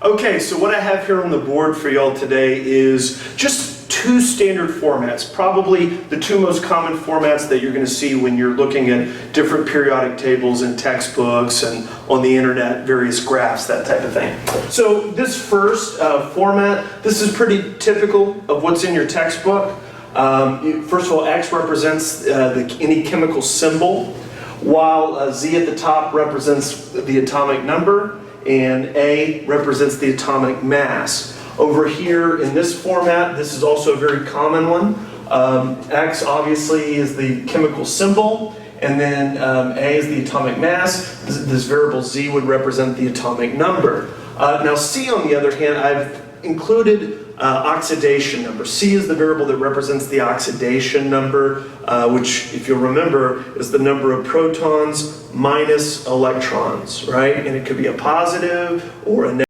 Okay, so what I have here on the board for y'all today is just two standard formats, probably the two most common formats that you're going to see when you're looking at different periodic tables in textbooks and on the internet, various graphs, that type of thing. So this first format, this is pretty typical of what's in your textbook. First of all, X represents any chemical symbol, while Z at the top represents the atomic number, and A represents the atomic mass. Over here in this format, this is also a very common one. X obviously is the chemical symbol, and then A is the atomic mass. This variable Z would represent the atomic number. Now C, on the other hand, I've included oxidation number. C is the variable that represents the oxidation number, which, if you'll remember, is the number of protons minus electrons, right? And it could be a positive or a negative.